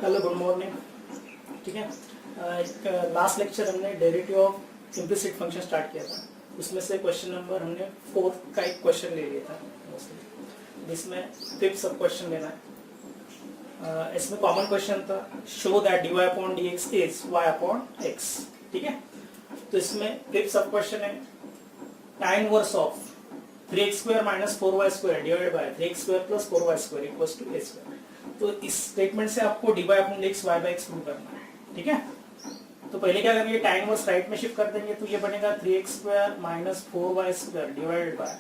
Hello good morning. ठीक है, एक लास्ट लेक्चर हमने derivative of implicit function start किया था। उसमें से क्वेश्चन नंबर हमने 4 का एक क्वेश्चन ले लिया था मोस्टली, जिसमें 5th सब क्वेश्चन लेना है। इसमें कॉमन क्वेश्चन था show that dy upon dx is y upon x। ठीक है, तो इसमें 5th सब क्वेश्चन है tan inverse of 3x square minus 4y square divided by 3x square plus 4y square equals to a square. तो इस statement से आपको dy upon dx y by x prove करना है। ठीक है, तो पहले क्या करेंगे, tan इनवर्स राइट में शिफ्ट कर देंगे, तो ये बनेगा 3x square minus 4y square divided by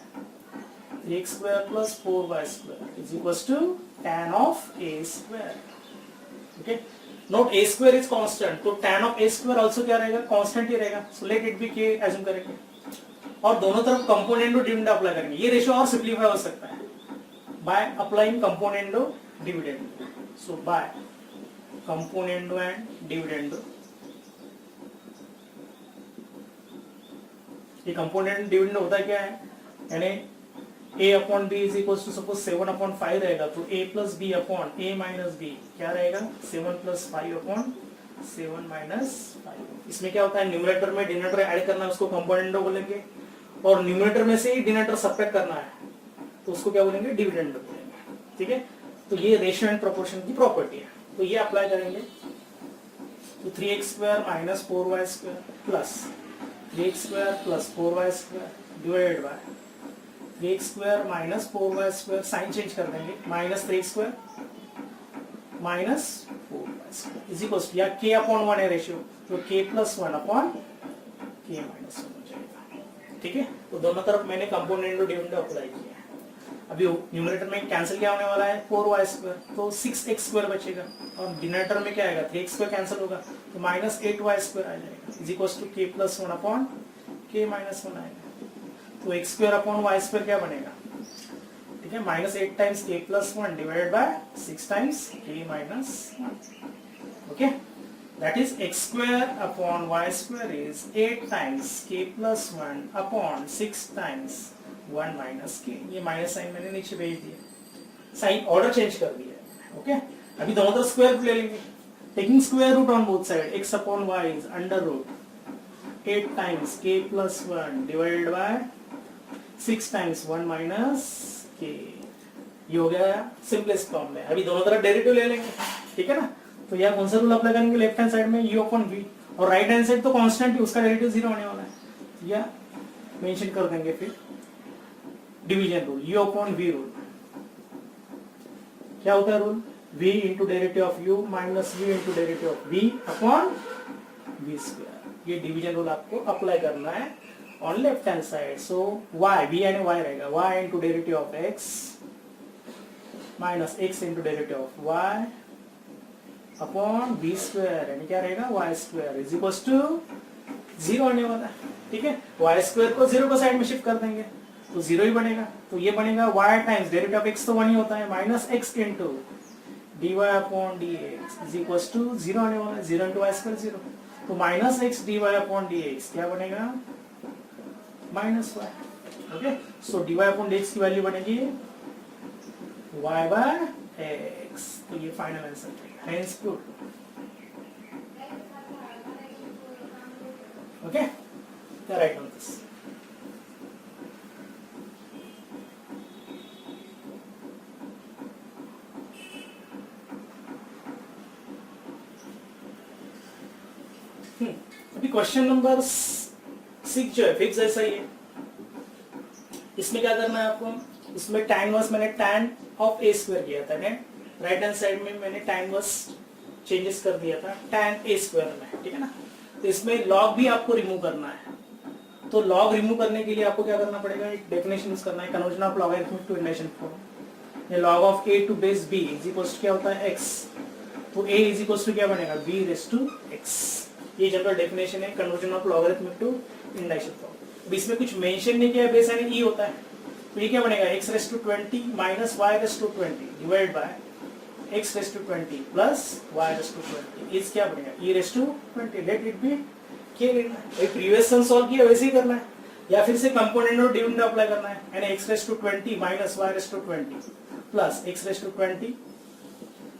3x square plus 4y square is equals to tan of a square. Okay, note a square is constant, तो tan of a square also क्या रहेगा, constant ही रहेगा। So let it be k assume करेंगे और दोनों तरफ componendo dividend apply करेंगे। ये रेशियो और सिंपलीफाई हो सकता है by applying componendo dividend. So by componendo and dividendo, ये कंपोनेंट डिविडेंड होता क्या है, यानी a upon b is equal to suppose 7 upon 5 रहेगा, तो a plus b upon a minus b क्या रहेगा, 7 प्लस 5 अपॉन 7 माइनस 5। इसमें क्या होता है, न्यूमरेटर में डिनोमिनेटर ऐड करना है, उसको कंपोनेंडो बोलेंगे, और न्यूमरेटर में से ही डिनोमिनेटर सबट्रैक्ट करना है, तो उसको क्या बोलेंगे, डिविडेंडो बोलेंगे। ठीक है, तो ये रेशियो एंड प्रोपोर्शन की प्रॉपर्टी है, तो ये अप्लाई करेंगे। तो 3x square minus 4y square plus 3x square plus 4y square divided by 3x square minus 4y square, sign change कर देंगे, minus 3x square minus 4y square is equal to, या k upon 1 है ratio, तो k plus 1 upon k minus 1 हो जाएगा। ठीक है, तो दोनों तरफ मैंने कंपोनेंडो डिविडेंडो अप्लाई किया है। अभी न्यूमरेटर में कैंसिल क्या होने वाला है, 4y स्क्वायर, तो 6x स्क्वायर बचेगा, और डिनोमिनेटर में क्या आएगा, 3x स्क्वायर कैंसिल होगा, तो माइनस 8y स्क्वायर आ जाएगा is equal to k plus 1 upon k minus 1 आएगा। तो x square upon y square क्या बनेगा, ठीक है, minus 8 times k plus 1 divided by 6 times k minus 1। Okay, that is x square upon y square is 8 times k plus 1 upon 6 times 1 minus k। ये minus sign मैंने नीचे भेज दिया, sign order change कर दिया। ओके, अभी दोनों तरफ स्क्वायर ले लेंगे, taking square root on both side, x upon y is under root 8 times k plus 1 divided by 6 times 1 minus k। ये हो गया सिंपलेस्ट फॉर्म में। अभी दोनों तरफ डेरिवेटिव ले लेंगे, ठीक है ना। तो यहाँ कौन सा रूल अप्लाई करेंगे, लेफ्ट हैंड साइड में u अपॉन v, और राइट हैंड साइड तो कांस्टेंट ही, उसका डेरिवेटिव 0 होने वाला है, या मेंशन कर देंगे फिर division rule, u upon v rule. क्या होता है rule, v into derivative of u minus v into derivative of v upon v square. ये डिवीजन रूल आपको अप्लाई करना है on left hand side. So y, v यानी y रहेगा, y into derivative of x minus x into derivative of y upon b square, यानी क्या रहेगा, y square is equal to 0 आने वाला है। ठीक है, वाई स्क्वायर को 0 को साइड में शिफ्ट कर देंगे, तो 0 ही बनेगा। तो ये बनेगा y times derivative of x तो 1 ही होता है, minus x into dy upon dx is equal to 0 आने वाला है, 0 इंटू वाई स्क्वायर 0, तो minus x dy upon dx क्या बनेगा, माइनस y। ओके, सो dy अपॉन dx की वैल्यू बनेगी y बाय x। तो ये फाइनल आंसर है, hence proved। Okay, yeah, right on this। अभी क्वेश्चन नंबर 6 जो है फिक्स ऐसा ही है। इसमें क्या करना है आपको, इसमें tan इनवर्स मैंने tan ऑफ a स्क्वायर किया था, राइट हैंड साइड में मैंने tan इनवर्स चेंजेस कर दिया था tan a स्क्वायर में। ठीक है ना, तो इसमें लॉग भी आपको रिमूव करना है। तो लॉग रिमूव करने के लिए आपको क्या करना पड़ेगा, एक डेफिनेशन यूज करना है, conversion of logarithmic to induction form. ये log of a to base b is equal to क्या होता है, x, तो a इज इक्वल टू क्या बनेगा, b रेज़ टू x। ये जनरल डेफिनेशन है conversion of logarithmic to induction form. अब इसमें कुछ मेंशन नहीं किया, बेस यानी e होता है, तो ये क्या बनेगा, x raise to 20 minus y raise to 20 divide by x raise to 20 plus y raise to 20 is क्या बनेगा, e raise to 20। Let it be k लेना है, प्रीवियस सन सॉल्व किया वैसे ही करना है, या फिर से कंपोनेंट और डिविडेंड अप्लाई करना है, यानी x raise to 20 minus y raise to 20 plus x raise to 20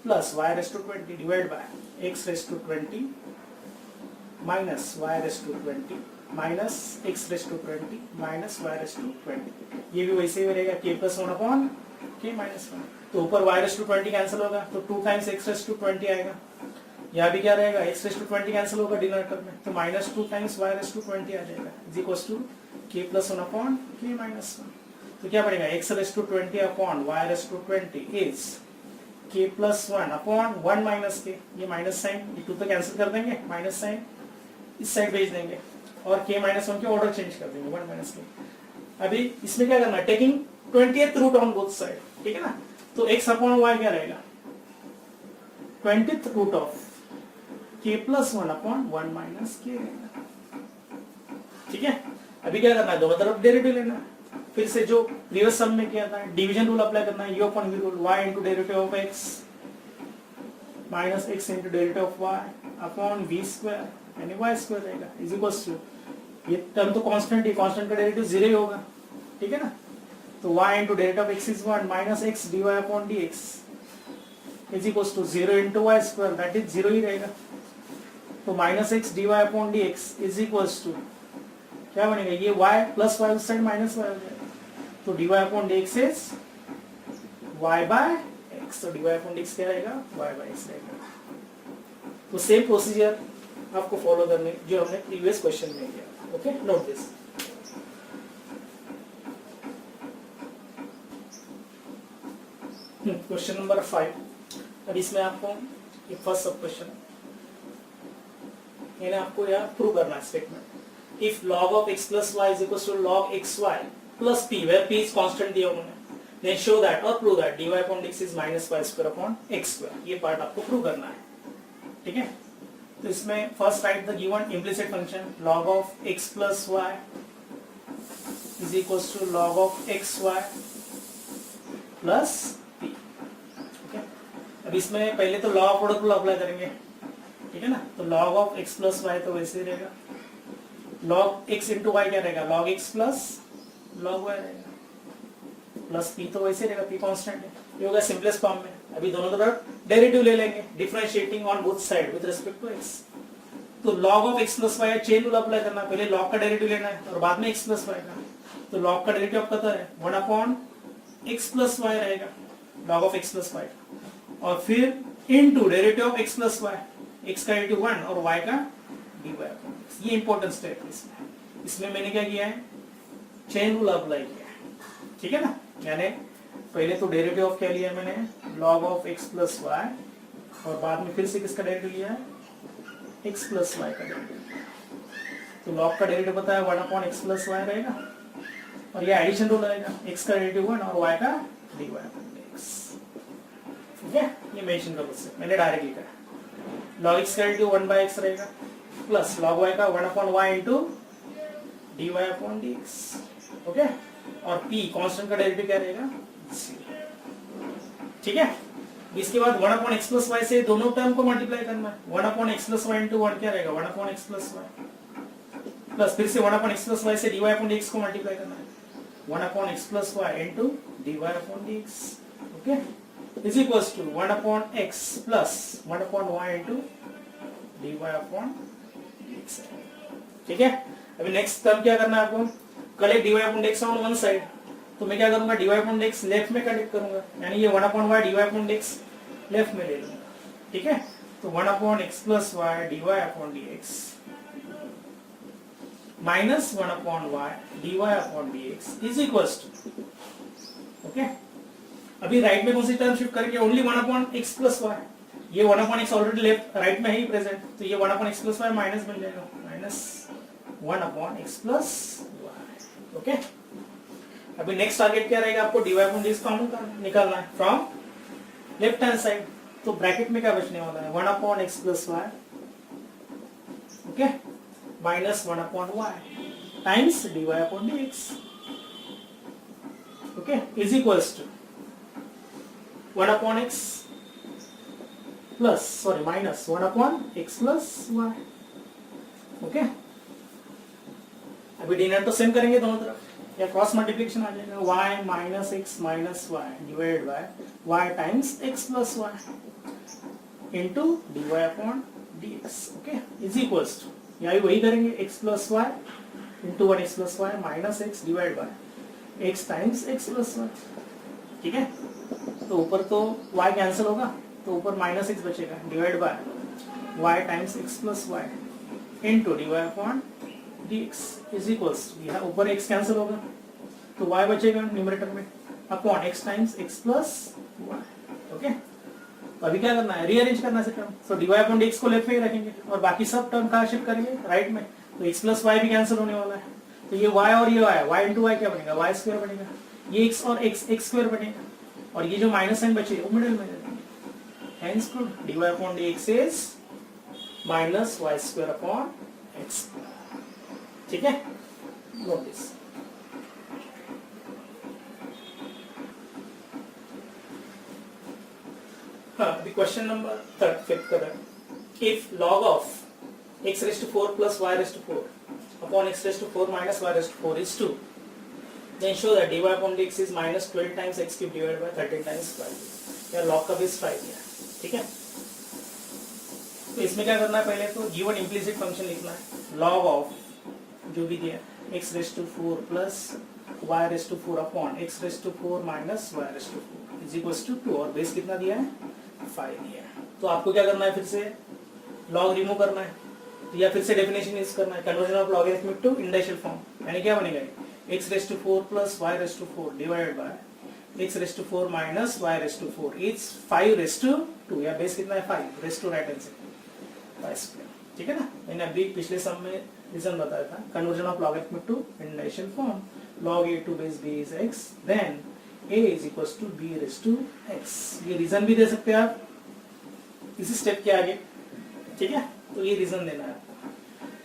plus y raise to 20 divide by x raise to 20 minus y raise to 20 minus x raise to 20 minus y raise to 20। ये भी वैसे ही रहेगा k plus 1 upon k minus 1। तो ऊपर y raise to 20 cancel होगा तो 2 times x raise to 20 आएगा। यहाँ भी क्या रहेगा x रेस टू 20 कैंसिल होगा डिनोमिनेटर में तो minus 2 times y raise to 20 आ जाएगा is equals to k plus 1 upon k minus 1। तो क्या पड़ेगा x raise to 20 upon y raise to 20 is k plus 1 upon 1 minus k। ये minus sign ये 2 तो कैंसिल कर देंगे माइनस साइन इस साइड भेज देंगे और k माइनस 1 के ऑर्डर चेंज कर देंगे 1 माइनस k। अभी इसमें क्या करना है taking 20th root on both side ठीक है ना। तो x अपॉन y क्या रहेगा 20th root of k plus 1 upon 1 minus k रहेगा। ठीक है अभी क्या करना है दोनों तरफ डेरिवेटिव लेना है। फिर से जो प्रीवियस सम में किया था डिवीजन रूल अप्लाई करना है u upon v rule y into derivative of x minus x into derivative of y upon v square यानी y स्क्वायर रहेगा इज इक्वल्स टू ये टर्म तो कांस्टेंट है कांस्टेंट का डेरिवेटिव 0 ही होगा ठीक है ना। तो y into derivative of x is 1 minus x dy upon dx is equals to 0 into y square that is 0 ही रहेगा। तो minus x dy upon dx is equals to क्या बनेगा ये y plus y उस साइड माइनस y हो जाएगा तो dy upon dx is y by x। तो dy upon dx क्या रहेगा y by x रहेगा। तो सेम प्रोसीजर आपको फॉलो करने जो हमने प्रीवियस क्वेश्चन में किया। Okay note this. Question number 5। अब इसमें आपको ये फर्स्ट सब क्वेश्चन है आपको यहाँ प्रूव करना है statement if log of x plus y is equals to log xy plus p where p is constant दिया उन्होंने then show that or prove that dy upon dx is minus y square upon x square। ये part आपको prove करना है ठीक है। तो इसमें first right the given implicit function log of x plus y is equals to log of xy plus अब इसमें पहले तो law of product rule apply करेंगे ठीक है ना। तो log of x plus y तो वैसे ही रहेगा लॉग x इंटू वाई क्या रहेगा log x plus log y रहेगा प्लस p तो वैसे रहेगा p कांस्टेंट है। ये होगा सिंपलेस्ट फॉर्म में। अभी दोनों तरफ डेरिवेटिव ले लेंगे differentiating on both side with respect to x। तो log of x plus y chain rule apply करना पहले log का डेरिवेटिव लेना है और बाद में x प्लस वाई का। तो log का डेरिवेटिव आपका तो है 1 अपॉन x प्लस वाई रहेगा log of x plus y और फिर into derivative of x plus y x का डेरिवेटिव 1 और y का dy अपॉन x। ये इंपॉर्टेंट स्टेप है इसमें। इसमें मैंने क्या किया है चेन रूल अप्लाई किया है ठीक है ना। यानी पहले तो डेरिवेटिव ऑफ क्या लिया मैंने log of x plus y और बाद में फिर से किसका डेरिवेटिव लिया है x प्लस वाई का डेरिवेटिव। तो log का डेरिवेटिव पता है 1 अपॉन x प्लस वाई रहेगा और ये एडिशन रूल रहेगा x का डेरिवेटिव 1 और y का dy अपॉन x। ठीक है ये मेंशन कर उससे मैंने डायरेक्ट लिखा है log x का डेरिवेटिव 1 by x रहेगा प्लस log y का 1 upon y into dy upon dx। Okay और p कांस्टेंट का डेरिवेटिव क्या रहेगा 0। ठीक है इसके बाद 1 अपॉन x प्लस y से दोनों टर्म को मल्टीप्लाई करना है 1 upon x plus y into 1 क्या रहेगा 1 upon x plus y plus फिर से 1 अपॉन x प्लस y से dy अपॉन dx को मल्टीप्लाई करना है 1 upon x plus y into dy upon dx। Okay is equals to 1 upon x plus 1 upon y into dy upon dx। ठीक है अभी next term क्या करना है आपको collect dy upon dx on one side. तो मैं क्या करूंगा dy upon dx लेफ्ट में कलेक्ट करूंगा यानी ये 1 upon y dy upon dx left में ले लूंगा ठीक है। तो 1 upon x plus y dy upon dx minus 1 upon y dy upon dx is equals to okay अभी राइट में कौन सी टर्म शिफ्ट करेंगे only 1 upon x plus y. ये 1 upon x already left right में ही प्रेजेंट तो ये 1 upon x plus y minus बन जाएगा minus 1 upon x plus Y. Okay अभी नेक्स्ट टारगेट क्या रहेगा आपको dy अपॉन dx कॉमन निकालना है फ्रॉम लेफ्ट हैंड साइड। तो ब्रैकेट में क्या बचने वाला है 1 upon x plus Y okay minus 1 upon y times dy upon dx okay is equals to 1 upon x plus sorry minus 1 upon x plus y। Okay अभी डिनर तो same करेंगे दोनों तरफ या क्रॉस मल्टीप्लिकेशन आ जाएगा y minus x minus y divide by y times x plus y. Into d Y upon D x, okay, is equals to, यहाँ भी वही करेंगे, x plus y into 1 x plus y minus x divide by x times x plus y, ठीक है। तो ऊपर तो y cancel होगा, तो ऊपर माइनस एक्स बचेगा divide by y times x plus y into d Y upon D x is equals, यहाँ ऊपर x कैंसिल होगा तो y बचेगा न्यूमरेटर में upon x times x plus Y, okay. तो अभी क्या करना है, रीअरेंज करना है term, so D Y upon D X को लेफ्ट में ही रखेंगे और बाकी सब टर्म कहाँ शिफ्ट करेंगे, राइट में, तो x प्लस वाई भी कैंसिल होने वाला है, तो ये y और ये y इंटू वाई क्या बनेगा, y स्क्वायर बनेगा, ये x और x स्क्वायर बनेगा, और ये जो माइनस साइन बचे वो मिडिल में देंगे, hence dy upon dx is minus y square upon x, ठीक है, note this. The question number 5th करें, if log of x raised to 4 plus y raised to 4 upon x raised to 4 minus y raised to 4 is 2, then show that dy upon dx is minus 12 times x cube divided by 13 times y cube। या log का base 5 दिया, ठीक है। तो इसमें क्या करना है, पहले तो गिवन इम्प्लिसिट फंक्शन लिखना है, log of जो भी दिया x raised to 4 plus y raised to 4 upon x raised to 4 minus y raised to 4 is equals to 2, और बेस कितना दिया है, 5 दिया है। तो आपको क्या करना है, फिर से log रिमूव करना है, तो या फिर से डेफिनेशन यूज करना है, conversion of logarithmic to indicial form, यानी क्या बनेगा, x raised to 4 plus y raised to 4 divided by x raised to 4 minus y raised to 4 is 5 raised to 2, या बेस कितना है, 5 raised to right hand side 5 square, ठीक है ना। मैंने अभी पिछले सम में रीजन बताया था, conversion of logarithmic to indicial form, log a to base b is x, then a is equals to b raised to x, ये रीजन भी दे सकते हैं आप इसी स्टेप के आगे, ठीक है। तो ये रीजन देना है,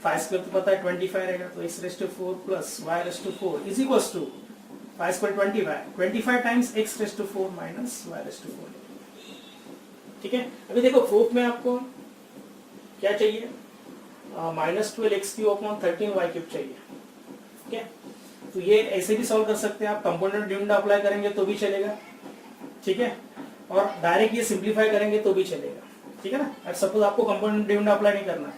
5 स्क्वायर तो पता है 25 रहेगा, तो x raised to 4 plus y raised to 4 is equals to 5 square 25 times x raised to 4 minus y raised to 4, ठीक है। अभी देखो प्रूफ में आपको क्या चाहिए, minus 12 x cube upon 13 y cube चाहिए, ठीक है। तो ये ऐसे भी सॉल्व कर सकते हैं आप, कंपोनेंट डिविडेंड अप्लाई करेंगे तो भी चलेगा, ठीक है, और डायरेक्ट ये सिंप्लीफाई करेंगे तो भी चलेगा, ठीक है ना। अब सपोज आपको कंपोनेंट डिविडेंड अप्लाई नहीं करना है,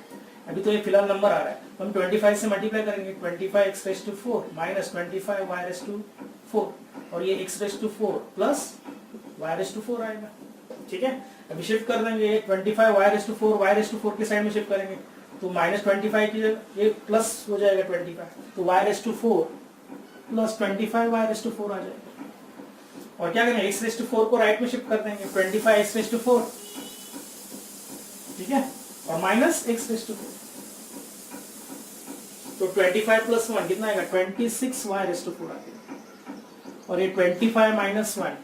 अभी तो ये फिलहाल नंबर आ रहा है, तो हम 25 से मल्टीप्लाई करेंगे, 25 x raise to 4 minus 25 y raise to 4, और ये x raise to 4 plus y raise to 4 आएगा, ठीक है। अभी शिफ्ट कर देंगे, 25 y raise to 4 y raise to 4 के साइड में शिफ्ट करेंगे, तो माइनस 25 की जगह ये प्लस हो जाएगा 25, तो y raise to 4 plus 25 y raise to 4 आ जाएगा, और क्या करेंगे, x रेज़ टू 4 को राइट में शिफ्ट कर देंगे, 25 x रेज़ टू 4, ठीक है, और माइनस x रेज़ टू 4, तो 25 प्लस 1 कितना आएगा, 26 y रेज़ टू 4 आ गया, और ये 25 माइनस 1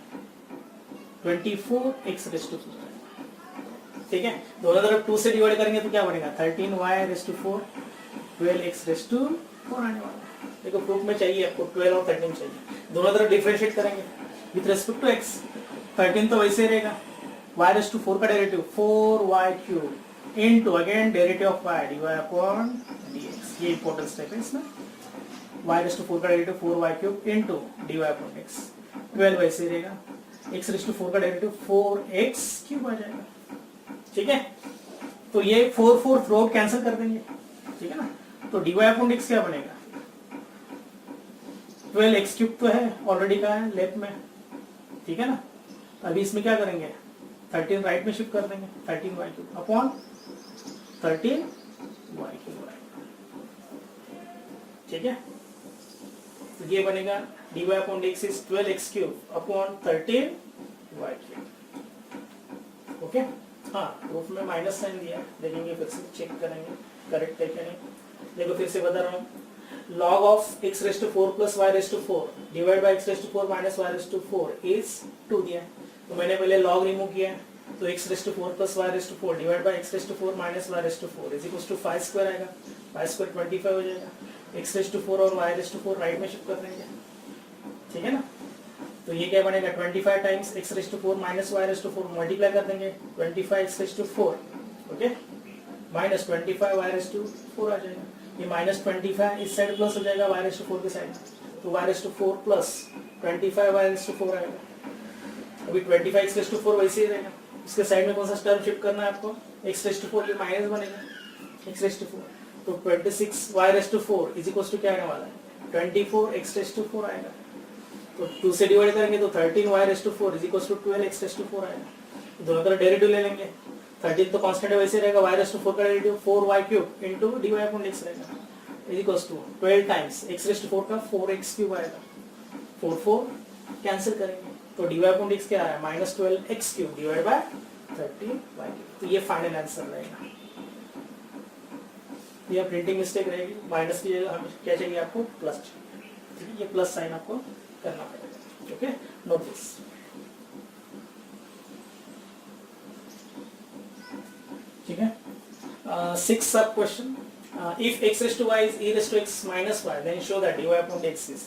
24 x रेज़ टू 4, ठीक है। दोनों तरफ 2 से डिवाइड करेंगे तो क्या बनेगा, 13 y raise to 4 12 x raise to 4 आने वाला है। देखो प्रूफ में चाहिए आपको 12 और 13 चाहिए, दोनों तरफ डिफरेंशिएट करेंगे विथ रेस्पेक्ट टू x, 13 तो वैसे रहेगा, y रेज़ टू 4 का derivative 4y cube into again derivative of y dy upon dx, ये इंपॉर्टेंट स्टेप है इसमें, y रेज़ टू 4 का derivative 4y cube into dy upon x, 12 वैसे रहेगा, x रेज़ टू 4 का डेरिवेटिव 4x क्यूब आ जाएगा, ठीक है। तो ये 4 थ्रू कैंसिल कर देंगे, ठीक है ना, तो dy अपॉन dx क्या बनेगा, 12x क्यूब तो है ऑलरेडी का है लेफ्ट में, ठीक है ना। अभी इसमें क्या करेंगे, 13 राइट में शिफ्ट कर देंगे, 13y cube upon 13y cube, ठीक है। तो ये बनेगा dy upon dx is 12x cube upon 13y cube, okay. हाँ, प्रूफ में माइनस साइन दिया, देखेंगे फिर से चेक करेंगे करेक्ट है क्या नहीं। देखो फिर से बता रहा हूँ, log of x raised to 4 plus y raised to 4 divided by x raised to 4 minus y raised to 4 is 2 दिया, तो मैंने पहले log रिमूव किया, तो x raised to 4 plus y raised to 4 divided by x raised to 4 minus y raised to 4 is equals to 5 square आएगा, 5 square 25 हो जाएगा, x raised to 4 और y raised to 4 राइट में शिफ्ट कर देंगे, ठीक है ना। तो ये क्या बनेगा, 25 times x raised to 4 minus y raised to 4 multiply कर देंगे, 25 x raised to 4, okay, minus 25 y raised to 4 आ जाएगा, ये माइनस 25 इस साइड प्लस हो जाएगा y raised to 4 के साइड, तो y raised to 4 plus 25 y raised to 4 आएगा। अभी 25 x raised to 4 वैसे ही रहेगा, इसके साइड में कौन सा टर्म शिफ्ट करना है आपको, x रेस्ट टू 4, ये माइनस बनेगा x रेस्ट टू 4, तो 26y raised to 4 is equal to क्या आने वाला है 24x रेस्ट टू 4 आएगा, तो 2 से डिवाइड करेंगे तो 13y raised to 4 is equal to 12x raised to 4 आएगा। दोनों तरफ डेरिवेटिव ले लेंगे, 13 तो कांस्टेंट है वैसे रहेगा, y रेस्ट टू 4 का derivative 4y cube into dy upon dx रहेगा is equal to 12 times x raised to 4 का 4x क्यूब आएगा, 4 4 कैंसिल करेंगे तो dy अपॉन dx क्या है -12x cube divide by 13y cube, तो ये फाइनल आंसर रहेगा। ये प्रिंटिंग मिस्टेक रहेगी, माइनस की जगह हमें क्या चाहिए आपको प्लस चाहिए, ठीक है, ये प्लस साइन आपको करना पड़ेगा। Okay, note this. ठीक है, 6th सब question, if x raised to y is e raised to x minus y then show that dy upon dx is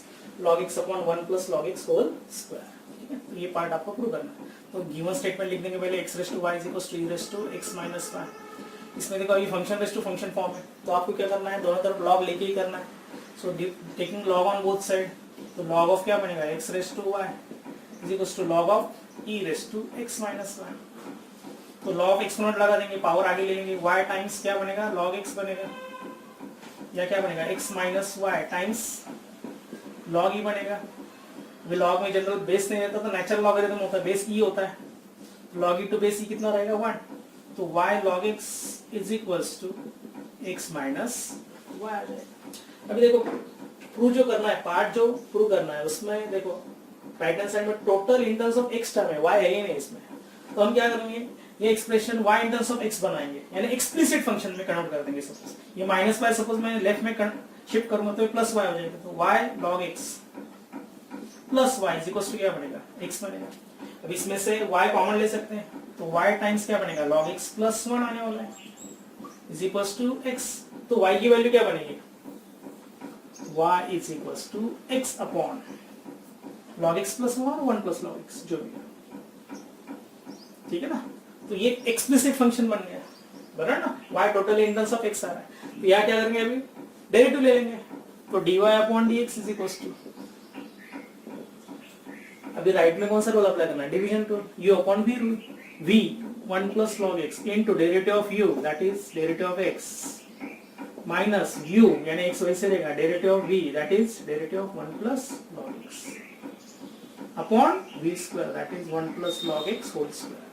log x upon 1 plus log x whole square। ठीक है, तो ये part आपको prove करना है। तो given statement लिख देंगे पहले, x raised to y is equals to e raised to x minus y। इसमें देखो ये function raised to function form है, तो आपको क्या करना है दोनों तरफ लॉग लेके ही करना है। So taking log on both side, तो लॉग ऑफ क्या बनेगा x raised to y is equal to log of e raised to x minus y। तो लॉग ऑफ एक्सपोनेंट लगा देंगे, पावर आगे ले लेंगे, y टाइम्स क्या बनेगा लॉग x बनेगा, या क्या बनेगा x minus y times log e बनेगा। वे लॉग में जनरल बेस नहीं रहता तो नेचुरल लॉगरिथम होता है, बेस e होता है, log e to base e कितना रहेगा 1, तो y log x is equals to x minus y आ जाएगा। अभी देखो प्रूव जो करना है, पार्ट जो प्रूव करना है उसमें देखो राइट हैंड साइड में total in terms of x term है, y है ही नहीं इसमें, तो हम क्या करेंगे ये expression y in terms of x बनाएंगे, यानी एक्सप्लिसिट फंक्शन में कन्वर्ट कर देंगे। सपोज ये माइनस y सपोज मैं लेफ्ट में शिफ्ट करूंगा तो ये प्लस y हो जाएगा, तो y log x plus y is equals to क्या बनेगा x बनेगा। अब इसमें से y कॉमन ले सकते हैं, तो y टाइम्स क्या बनेगा log x प्लस 1 आने वाला है इज इक्वल्स टू x, तो y की वैल्यू क्या बनेगी y is equals to x upon log x plus 1 plus log x जो भी है, ठीक है ना। तो ये एक्सप्लिसिट फंक्शन बन गया, बराबर ना, y total in terms of x आ रहा है, तो यहाँ क्या करेंगे अभी डेरिवेटिव ले लेंगे, तो dy upon dx is equals to, अभी राइट में कौन सा रूल अप्लाई करना है division to, u upon v rule, v 1 plus log x into derivative of u that is derivative of x minus u यानी x वैसे रहेगा derivative of v that is derivative of 1 plus log x upon v square that is 1 plus log x whole square।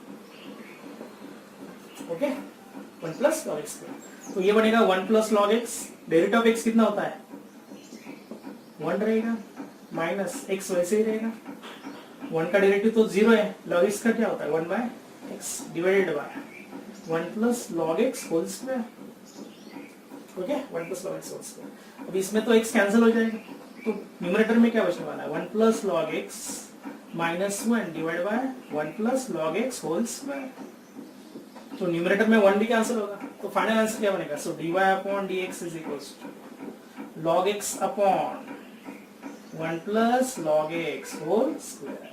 Okay, 1 plus log x square, तो ये बनेगा 1 plus log x, derivative of x कितना होता है 1 रहेगा, minus x वैसे ही रहेगा, 1 का डेरिवेटिव तो 0 है, log x का क्या होता है 1 by x divided by 1 plus log x whole square। Okay, 1 plus log x whole square। अब इसमें तो x कैंसिल हो जाएगा, तो न्यूमरेटर में क्या बचने वाला है 1 plus log x minus 1 divided by 1 plus log x whole square। तो न्यूमरेटर में 1 भी कैंसिल होगा, तो फाइनल आंसर क्या बनेगा, सो dy upon dx is equals to log x upon 1 plus log x whole square।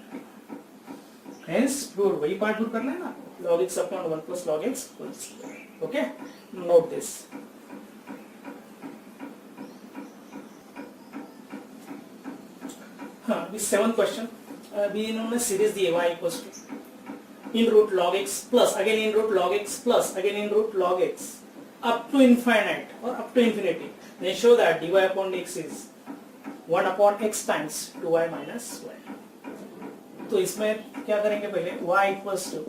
Hence prove, वही part prove करना है ना, log x upon 1 plus log x whole square। Okay, note this। हाँ, अभी 7th question, अभी इन्होंने series दी है y equals to in root log x plus again in root log x plus again in root log x up to infinite और up to infinity, then show that dy upon dx is 1 upon x times 2y minus y। तो इसमें क्या करेंगे पहले y equals to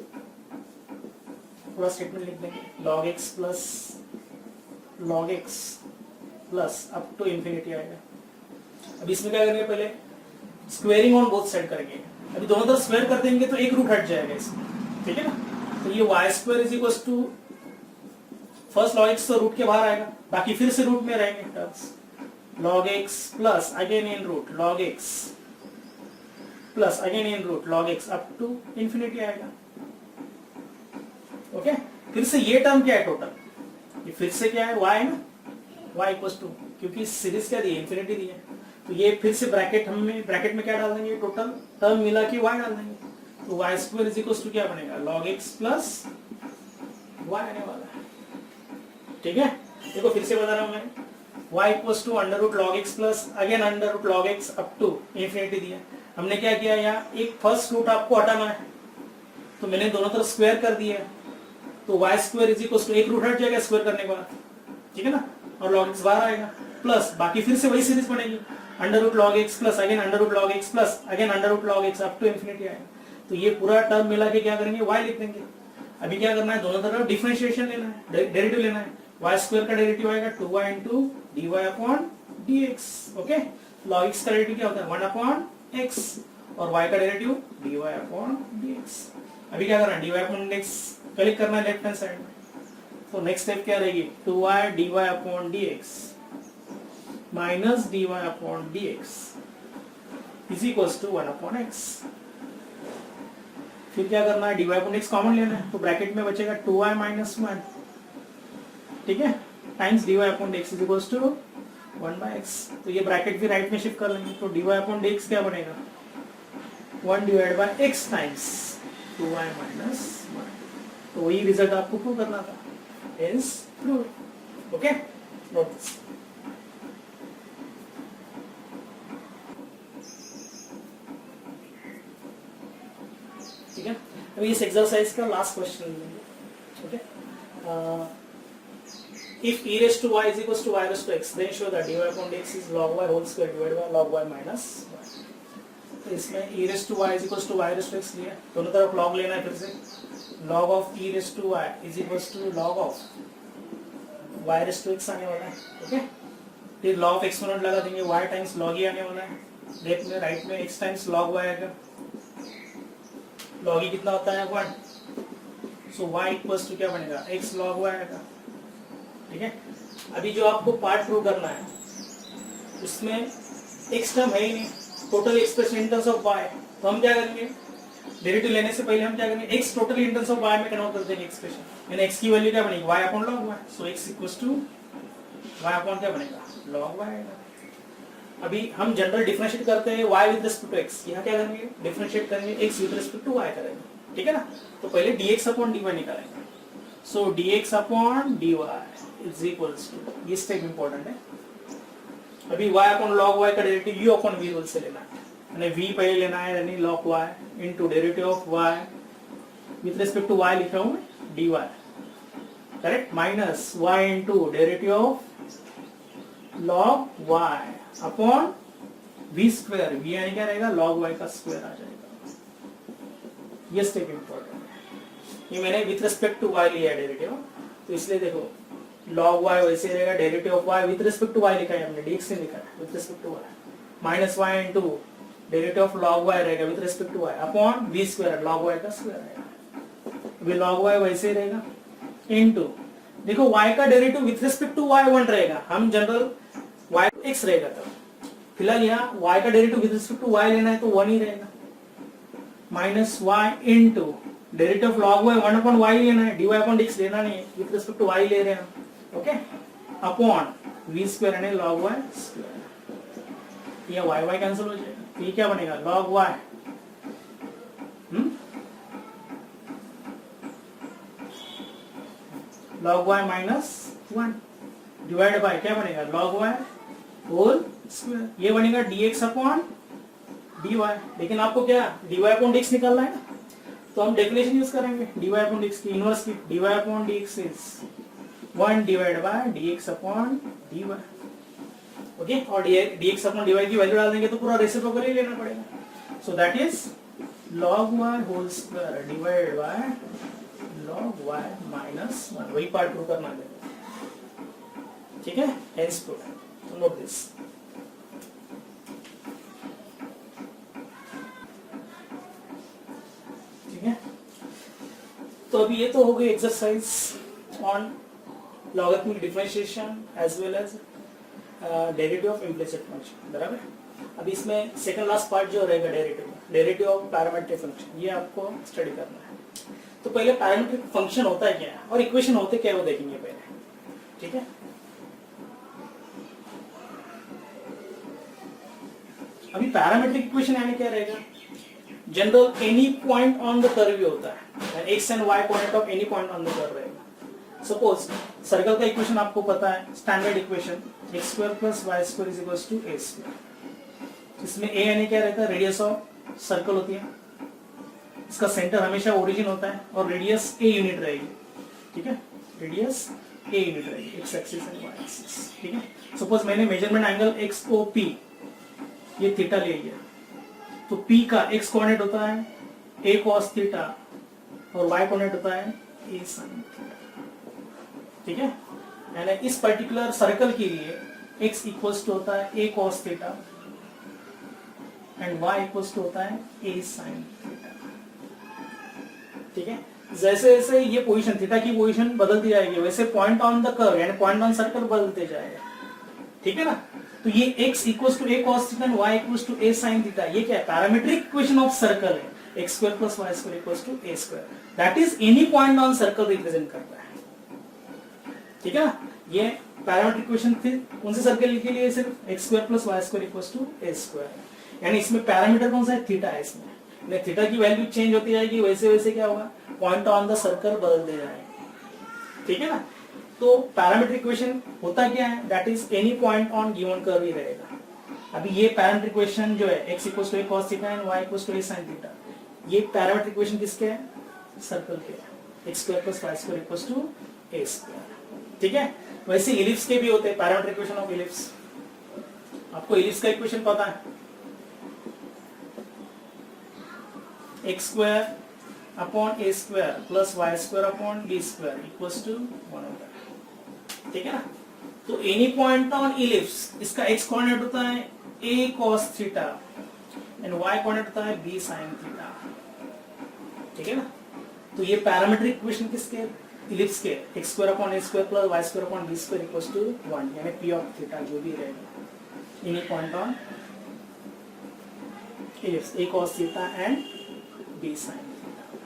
पूरा statement लिख देंगे log x plus log x plus up to infinity आएगा। अब इसमें क्या करेंगे पहले स्क्वेयरिंग ऑन बोथ साइड करेंगे, अभी दोनों तरफ स्क्वायर कर देंगे तो एक रूट हट जाएगा इसमें, ठीक है ना। तो ये y square is equals to first log x तो रूट के बाहर आएगा, बाकी फिर से रूट में रहेंगे terms, log x plus again in root log x plus again in root log x up to infinity आएगा। ओके, फिर से ये टर्म क्या है टोटल, ये फिर से क्या है y है ना, y इक्वल्स टू, क्योंकि सीरीज क्या दी है इंफिनिटी दी है, तो ये फिर से ब्रैकेट में क्या डाल देंगे टोटल टर्म मिला के y डाल देंगे, तो y square is equals to क्या बनेगा log x प्लस y आने वाला है, ठीक है। देखो फिर से बता रहा हूं मैं, y equals to under root log x plus again under root log x up to infinity दिया, हमने क्या किया यहाँ एक फर्स्ट रूट आपको हटाना है, तो मैंने दोनों तरफ स्क्वायर कर दिया, तो y square is equal to एक रूट हट जाएगा स्क्वायर करने के बाद, ठीक है ना, और लॉग एक्स बाहर आएगा, प्लस बाकी फिर से वही सीरीज बनेगी, under root log x plus again under root log x plus again under root log x up to infinity आएगा। तो ये पूरा टर्म मिला के क्या करेंगे, y लिख देंगे। अभी क्या करना है, दोनों तरफ डिफरेंशिएशन लेना है, डेरिवेटिव लेना है। y स्क्वायर का डेरिवेटिव आएगा 2y into dy upon dx, okay. log x का डेरिवेटिव क्या होता है 1 upon x और y का डेरिवेटिव dy upon dx। अभी क्या करना है, dy upon dx क्लिक करना है लेफ्ट हैंड साइड में, तो नेक्स्ट स्टेप क्या रहेगी, 2y dy upon dx minus dy upon dx is equals to 1 upon x। फिर क्या करना है, dy upon x कॉमन लेना है, तो ब्रैकेट में बचेगा 2y minus 1, ठीक है, times dy upon dx is equals to 1 by x। तो ये ब्रैकेट भी राइट में शिफ्ट कर लेंगे, तो dy upon dx क्या बनेगा 1 divided by x times 2y minus 1। तो वही रिजल्ट आपको प्रूव करना था, hence prove, okay. Note this. ठीक है, अभी इस एक्सरसाइज का लास्ट क्वेश्चन लेंगे, okay. If e raised to y is equals to y raised to x, then show that dy upon dx is log y whole square divided by log y minus y। तो इसमें e raised to y is equals to y raised to x लिया, दोनों तरफ log लेना है, फिर से log of e raised to y is equals to log of y raised to x आने वाला है, ओके। फिर log of एक्सपोनेंट लगा देंगे, y टाइम्स log e आने वाला है, लेफ्ट में राइट में x टाइम्स log y आएगा, log e कितना होता है 1, सो y इक्वल्स टू क्या बनेगा x log y आएगा, ठीक है। अभी जो आपको पार्ट प्रूव करना है उसमें x टर्म है ही नहीं, total expression in terms of y, तो हम क्या करेंगे, डेरिवेटिव लेने से पहले हम क्या करेंगे, x total in terms of y में कन्वर्ट कर देंगे एक्सप्रेशन, यानी x की वैल्यू क्या बनेगी y upon log y, so x equals to y upon क्या बनेगा log y आएगा। अभी हम जनरल डिफरेंशिएट करते हैं y with respect to x, यहाँ क्या करेंगे डिफरेंशिएट करेंगे x with respect to y करेंगे, ठीक है ना। तो पहले dx अपॉन dy निकालेंगे, so dx upon dy is equals to, ये स्टेप इंपॉर्टेंट है। अभी y अपॉन log y का derivative u upon v rule से लेना है, यानी v पहले लेना है, यानी log y into derivative of y with respect to y लिख रहा हूं मैं dy, correct, minus y into derivative of log y upon v square, v यानी क्या रहेगा log y का स्क्वायर आ जाएगा। ये स्टेप इंपॉर्टेंट है, ये मैंने विद रिस्पेक्ट टू y लिया डेरिवेटिव, तो इसलिए देखो log y वैसे रहेगा, derivative of y with respect to y लिखा है हमने, dx से लिखा है with respect to y, minus y into derivative of log y रहेगा with respect to y upon v square, log y का स्क्वायर आएगा। अभी log y वैसे रहेगा इनटू, देखो y का derivative with respect to y 1 रहेगा, हम जनरल y x रहेगा, तब फिलहाल यहाँ y का derivative with respect to y लेना है तो 1 ही रहेगा, minus y into derivative of log y 1 upon y लेना है, dy अपॉन dx लेना नहीं है, विद रिस्पेक्ट टू y ले रहे हैं हम, ओके, अपॉन v स्क्वायर यानी log y स्क्वायर, ये y कैंसिल हो जाएगा, ये क्या बनेगा log y, log y minus 1 divide bye क्या बनेगा log y होल स्क्वायर, ये बनेगा dx अपॉन dy, लेकिन आपको क्या dy अपॉन dx निकालना है ना, तो हम डेफिनेशन यूज करेंगे dy अपॉन dx की, इनवर्स की, dy upon dx is 1 divide by dx upon dy, okay, और dx अपॉन dy की वैल्यू डाल देंगे तो पूरा रेसिप्रोकल ही लेना पड़ेगा, so that is log y whole square divide by log y minus 1, वही पार्ट प्रूव करना है, ठीक है, हेंस प्रूव, नोट दिस। ठीक है, तो अभी ये तो हो गई exercise on logarithmic differentiation as well as derivative of implicit function, बराबर। अभी इसमें सेकंड लास्ट पार्ट जो रहेगा डेरिवेटिव ऑफ पैरामीट्रिक फंक्शन, ये आपको स्टडी करना है। तो पहले पैरामीट्रिक फंक्शन होता है क्या और इक्वेशन होते क्या है वो देखेंगे पहले, ठीक है। अभी पैरामीट्रिक इक्वेशन यानी क्या रहेगा, general any point on the curve होता है, x and y point of any point on the curve रहेगा। सपोज सर्कल का इक्वेशन आपको पता है, standard equation x square plus y square is equals to a square. इसमें a यानी क्या रहता है, रेडियस ऑफ सर्कल होती है, इसका सेंटर हमेशा ओरिजिन होता है और रेडियस ए यूनिट रहेगी, ठीक है, रेडियस ए यूनिट रहेगी, x axis and y axis, ठीक है। सपोज मैंने measurement angle x o p ये थीटा ले लिया, तो पी का एक्स कोऑर्डिनेट होता है ए कॉस थीटा और वाई कोऑर्डिनेट होता है ए साइन थीटा, ठीक है। यानी इस पर्टिकुलर सर्कल के लिए x इक्वल्स टू होता है a cos theta and y equals to होता है a sin थीटा, ठीक है। जैसे जैसे ये पोजीशन थीटा की पोजीशन बदलती जाएगी वैसे पॉइंट ऑन द कर्व यानी पॉइंट ऑन सर्कल बदलते जाएगा, ठीक है ना। तो ये x equals to a cos theta and y equals to a sin theta, ये क्या है, पैरामीट्रिक इक्वेशन ऑफ सर्कल है, x square plus y square equals to a square, that is any point on circle represent करता है, ठीक है ना। ये पैरामीट्रिक इक्वेशन थी कौन से सर्कल के लिए, सिर्फ x square plus y square equals to a square, यानी इसमें पैरामीटर कौन सा है, थीटा है। इसमें थीटा की वैल्यू चेंज होती जाएगी वैसे वैसे क्या होगा, पॉइंट ऑन द सर्कल बदलते जाएंगे, ठीक है ना। तो पैरामीट्रिक इक्वेशन होता क्या है, that is any point on given curve ही रहेगा। अभी ये पैरामीट्रिक इक्वेशन जो है x equals to a cos theta and y equals to a sin theta, ये पैरामीट्रिक इक्वेशन किसके है, सर्कल के है, x square plus y square equals to a square, ठीक है। वैसे इलिप्स के भी होते हैं पैरामीट्रिक इक्वेशन ऑफ इलिप्स, आपको इलिप्स का इक्वेशन पता है, x square upon a square plus y square upon b square equals to 1 होता है, ठीक है ना। तो एनी पॉइंट ऑन इलिप्स इसका एक्स कोऑर्डिनेट होता है a cos theta and y coordinate होता है b sin थीटा, ठीक है ना। तो ये पैरामीट्रिक इक्वेशन किसके, इलिप्स के, x square upon a square plus y square upon b square equals to 1, यानी p ऑफ थीटा जो भी रहेगा any point on ellipse a cos theta and b sin theta,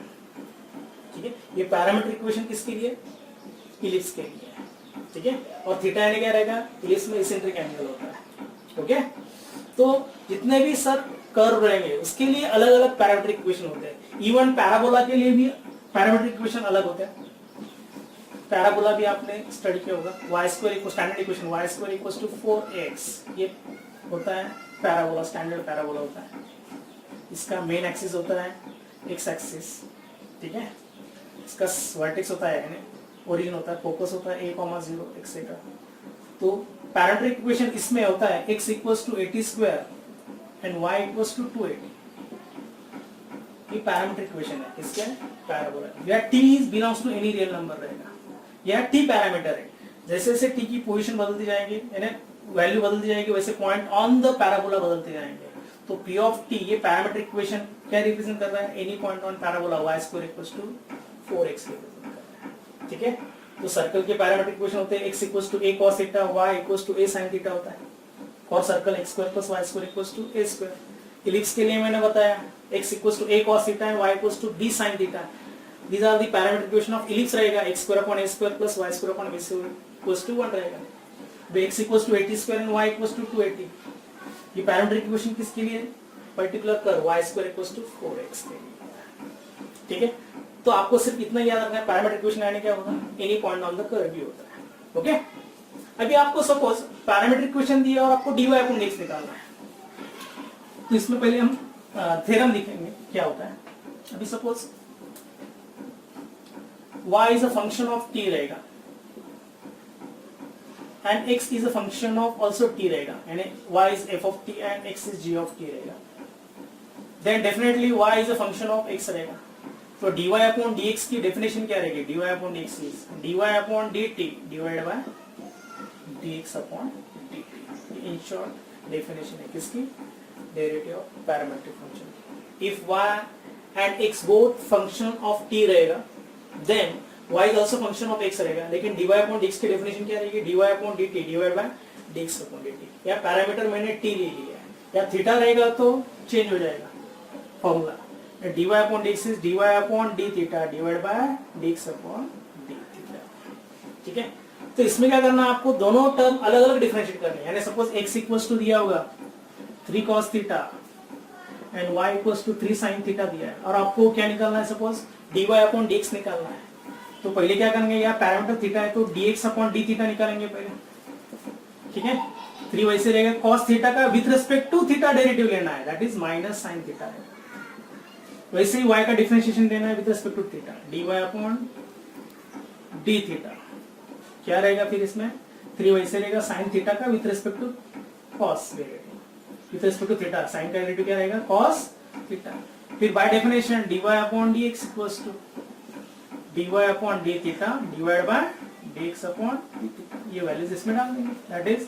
ठीक है। ये पैरामीट्रिक इक्वेशन किसके लिए, इलिप्स के लिए है, ठीक है। और थीटा यानी क्या रहेगा, इलिप्स में इसेंट्रिक एंगल होता है, ओके। तो जितने भी सब कर्व रहेंगे उसके लिए अलग अलग पैरामीट्रिक इक्वेशन होते हैं, इवन पैराबोला के लिए भी पैरामीट्रिक इक्वेशन अलग होते हैं। पैराबोला भी आपने स्टडी किया होगा, y square equal standard equation y square equals to 4x, ये होता है पैराबोला, स्टैंडर्ड पैराबोला होता है। इसका मेन एक्सिस होता है x एक्सिस, ठीक है। इसका वर्टेक्स होता है यानी ओरिजिन होता है, फोकस होता है a,0 एक्सेट्रा। तो पैरामीट्रिक इक्वेशन इसमें होता है x equals to 80 square and y equals to 280, ये पैरामीट्रिक इक्वेशन है इसके पैराबोला। या t belongs to any real number रहेगा, यह t पैरामीटर है, जैसे जैसे t की पोजीशन बदलती जाएगी यानी वैल्यू बदलती जाएगी वैसे पॉइंट ऑन द पैराबोला बदलते जाएंगे। तो p ऑफ t ये पैरामीट्रिक इक्वेशन क्या रिप्रेजेंट कर रहा है, any point on parabola y square equals to 4x represent कर रहा है, ठीक है। तो सर्कल के पैरामीट्रिक इक्वेशन होते हैं x equals to a cos theta y equals to a sin theta होता है, for circle x square plus y square equals to a square. Ellipse के लिए मैंने बताया x equals to a cos theta and y equals to b sin theta, these are the parametric equation of ellipse रहेगा, x square upon a square plus y square upon b square equals to 1 रहेगा, x equals to 80 square and y equals to 280। ये parametric equation किसके लिए, particular curve y square equals to 4x के लिए, ठीक है। तो आपको सिर्फ इतना याद रखना है, पैरामीट्रिक इक्वेशन यानी क्या होगा, any point on the curve भी होता है, ओके। अभी आपको सपोज पैरामीट्रिक इक्वेशन दिया और आपको dy अपॉन dx निकालना है, तो इसमें पहले हम थ्योरम लिखेंगे क्या होता है। अभी suppose y is a function of t रहेगा and x is a function of also t रहेगा, यानी y is f of t and x is g of t रहेगा, then definitely y is a function of x रहेगा। तो dy upon dx की definition क्या रहेगी, dy upon dx is dy upon dt divided by dx upon dt। in short definition है किसकी, derivative of parametric function. if y and x both function of t रहेगा then y is also function of x रहेगा, लेकिन dy upon dx की definition क्या रहेगी, dy upon dt divided by dx upon dt। या parameter मैंने t ले लिया है, या थीटा रहेगा तो चेंज हो जाएगा formula, dy upon dx is dy upon d theta divided by dx upon d theta, ठीक है। तो इसमें क्या करना है, आपको दोनों टर्म अलग अलग डिफरेंशिएट करने हैं, यानी सपोज x इक्वल्स टू दिया होगा 3 cos theta and y equals to 3 sin theta दिया है, और आपको क्या निकालना है, सपोज dy upon dx निकालना है। तो पहले क्या करेंगे, यहाँ पैरामीटर थीटा है तो dx upon d थीटा निकालेंगे पहले, ठीक है। 3 वैसे रहेगा, cos थीटा का with respect to theta derivative लेना है, that is minus sin theta है। वैसे ही y का डिफरेंशिएशन देना है with respect to theta, dy अपॉन डी थीटा क्या रहेगा फिर इसमें 3 वैसे रहेगा साइन थीटा का with respect to cos with respect to theta, sine का डेरिवेटिव क्या रहेगा कॉस थीटा। फिर by definition dy upon dx equals to dy अपॉन d theta divide by dx upon d theta, ये वैल्यूज इसमें डाल देंगे, that is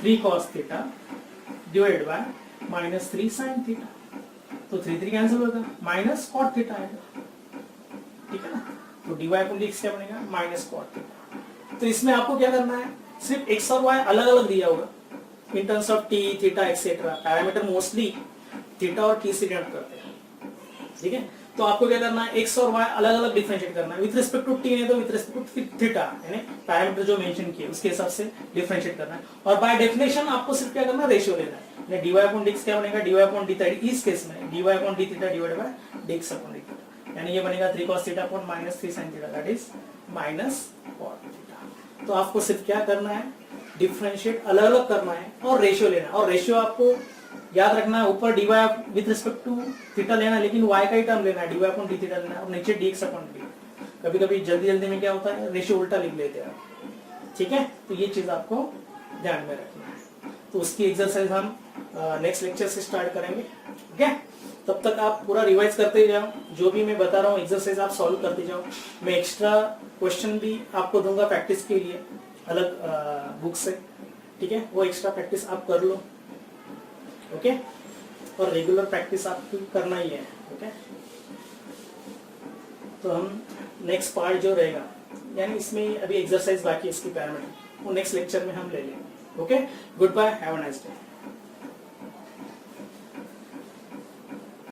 3 cos theta divide by -3 sin theta, तो 3 कैंसिल होगा माइनस cot थीटा आएगा, ठीक है ना। तो dy अपॉन dx क्या बनेगा माइनस cot थीटा। तो इसमें आपको क्या करना है, सिर्फ x और y अलग अलग दिया होगा in terms of t theta etcetera, parameter mostly theta और t से डिनोट करते हैं, ठीक है। तो आपको क्या करना है, x और y अलग अलग डिफरेंशिएट करना है, विद रिस्पेक्ट टू t नहीं तो विद रिस्पेक्ट टू थीटा, यानी पैरामीटर जो मेंशन किए उसके हिसाब से डिफरेंशिएट करना है। और बाय डेफिनेशन आपको सिर्फ क्या करना है, रेशियो लेना है, dy अपॉन dx क्या बनेगा dy अपॉन d थीटा, इस केस में dy upon d theta divide by dx upon d theta, यानी ये बनेगा 3 cos theta upon -3 sin theta, that is minus cot theta. तो आपको सिर्फ क्या करना है, डिफरेंशिएट अलग अलग करना है और रेशियो लेना है, और रेशियो आपको याद रखना है ऊपर dy with respect to theta लेना है, लेकिन y का ही टर्म लेना है, dy अपॉन d थीटा लेना है, और नीचे dx अपॉन d। कभी कभी जल्दी जल्दी में क्या होता है, रेशियो उल्टा लिख लेते हैं, ठीक है। तो ये चीज आपको ध्यान में रखना है। तो उसकी एक्सरसाइज हम नेक्स्ट लेक्चर से स्टार्ट करेंगे, ठीक है। तब तक आप पूरा रिवाइज करते जाओ, जो भी मैं बता रहा हूँ एक्सरसाइज आप सॉल्व करते जाओ। मैं एक्स्ट्रा क्वेश्चन भी आपको दूंगा प्रैक्टिस के लिए अलग बुक से, ठीक है, वो एक्स्ट्रा प्रैक्टिस आप कर लो, ओके। और रेगुलर प्रैक्टिस आपको करना ही है, ओके। तो हम नेक्स्ट पार्ट जो रहेगा, यानी इसमें अभी एक्सरसाइज बाकी है इसकी पैरामीटर, वो नेक्स्ट लेक्चर में हम ले लेंगे, okay. Good bye, have a nice day.